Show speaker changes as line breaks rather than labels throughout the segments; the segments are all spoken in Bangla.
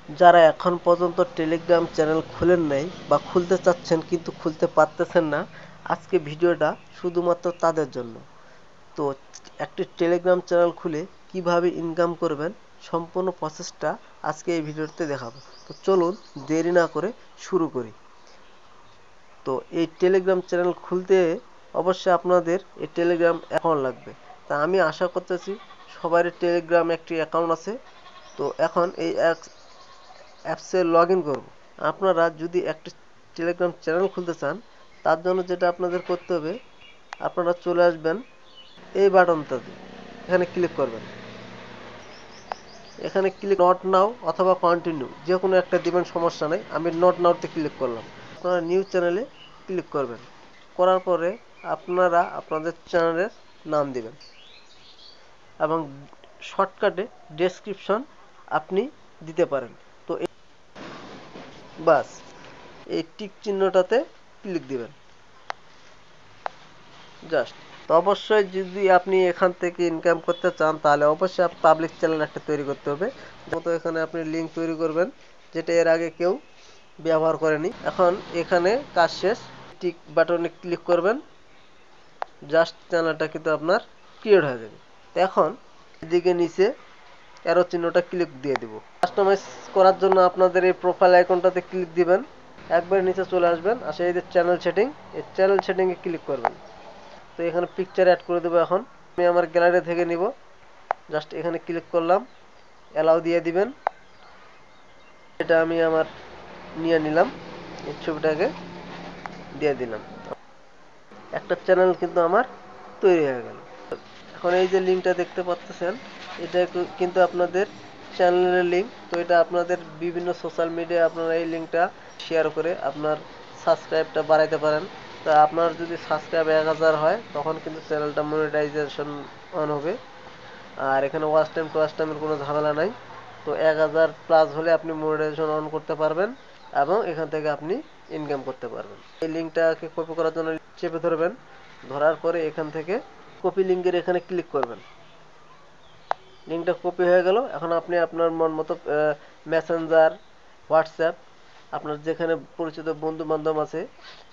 যারা এখন পর্যন্ত টেলিগ্রাম চ্যানেল খুলেন নাই বা খুলতে চাচ্ছেন কিন্তু খুলতে পারতেছেন না, আজকে ভিডিওটা শুধুমাত্র তাদের জন্য। তো একটি টেলিগ্রাম চ্যানেল খুলে কিভাবে ইনকাম করবেন সম্পূর্ণ প্রসেসটা আজকে এই ভিডিওতে দেখাবো। তো চলুন দেরি না করে শুরু করি। তো এই টেলিগ্রাম চ্যানেল খুলতে অবশ্যই আপনাদের এই টেলিগ্রাম অ্যাকাউন্ট লাগবে। তা আমি আশা করতেছি সবারই টেলিগ্রাম একটি অ্যাকাউন্ট আছে। তো এখন এই অ্যাপসে লগ ইন করবো। আপনারা যদি একটি টেলিগ্রাম চ্যানেল খুলতে চান, তার জন্য যেটা আপনাদের করতে হবে, আপনারা চলে আসবেন এই বাটনটাতে, এখানে ক্লিক করবেন। এখানে ক্লিক নট নাও অথবা কন্টিনিউ যে কোনো একটা দিবেন, সমস্যা নেই। আমি নট নাওতে ক্লিক করলাম। আপনারা নিউ চ্যানেলে ক্লিক করবেন। করার পরে আপনারা আপনাদের চ্যানেলের নাম দিবেন এবং শর্টকাটে ডেসক্রিপশন আপনি দিতে পারেন। তো বাস এই টিক চিহ্নটাতে ক্লিক দিবেন জাস্ট। তো অবশ্যই যদি আপনি এখান থেকে ইনকাম করতে চান, তাহলে অবশ্যই পাবলিক চ্যানেল একটা তৈরি করতে হবে। যেমন এখানে আপনি লিঙ্ক তৈরি করবেন, যেটা এর আগে কেউ ব্যবহার করেনি। এখন এখানে কাজ শেষ, টিক বাটনে ক্লিক করবেন, জাস্ট চ্যানেলটা কিন্তু আপনার ক্রিয়েট হয়ে যাবে। তো এখন এদিকে নিচে অ্যারো চিহ্নটা ক্লিক দিয়ে দিব। কাস্টমাইজ করার জন্য আপনাদের এই প্রোফাইল আইকনটাতে ক্লিক দিবেন, একবার নিচে চলে আসবেন, আসে এই যে চ্যানেল সেটিং, এই চ্যানেল সেটিংয়ে ক্লিক করবেন। তো এখানে পিকচার অ্যাড করে দেবো। এখন আমি আমার গ্যালারি থেকে নিব, জাস্ট এখানে ক্লিক করলাম, অ্যালাউ দিয়ে দিবেন। এটা আমি আমার নিয়ে নিলাম, এই ছবিটাকে দিয়ে দিলাম। একটা চ্যানেল কিন্তু আমার তৈরি হয়ে গেল। এখন এই যে লিঙ্কটা দেখতে পাচ্ছেন, এটা কিন্তু আপনাদের চ্যানেলের লিঙ্ক। তো এটা আপনাদের বিভিন্ন সোশ্যাল মিডিয়ায় আপনারা এই লিঙ্কটা শেয়ার করে আপনার সাবস্ক্রাইবটা বাড়াইতে পারেন। তা আপনার যদি সাবস্ক্রাইব 1000 হয়, তখন কিন্তু চ্যানেলটা মনিটাইজেশন অন হবে। আর এখানে ওয়াচ টাইম টু ওয়াচ টাইমের কোনো ঝামেলা নাই। তো 1000 প্লাস হলে আপনি মনিটাইজেশন অন করতে পারবেন এবং এখান থেকে আপনি ইনকাম করতে পারবেন। এই লিঙ্কটাকে কপি করার জন্য চেপে ধরবেন, ধরার পরে এখান থেকে কপি লিঙ্কের এখানে ক্লিক করবেন। লিঙ্কটা কপি হয়ে গেল। এখন আপনি আপনার মন মতো মেসেঞ্জার, হোয়াটসঅ্যাপ, আপনার যেখানে পরিচিত বন্ধু বান্ধব আছে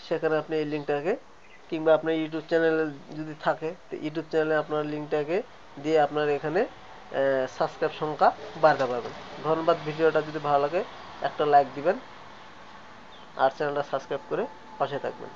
সেখানে আপনি এই লিঙ্কটাকে, কিংবা আপনার ইউটিউব চ্যানেলে যদি থাকে, তো ইউটিউব চ্যানেলে আপনার লিঙ্কটাকে দিয়ে আপনার এখানে সাবস্ক্রাইব সংখ্যা বাড়াতে পারবেন। ধন্যবাদ। ভিডিওটা যদি ভালো লাগে একটা লাইক দিবেন আর চ্যানেলটা সাবস্ক্রাইব করে পাশে থাকবেন।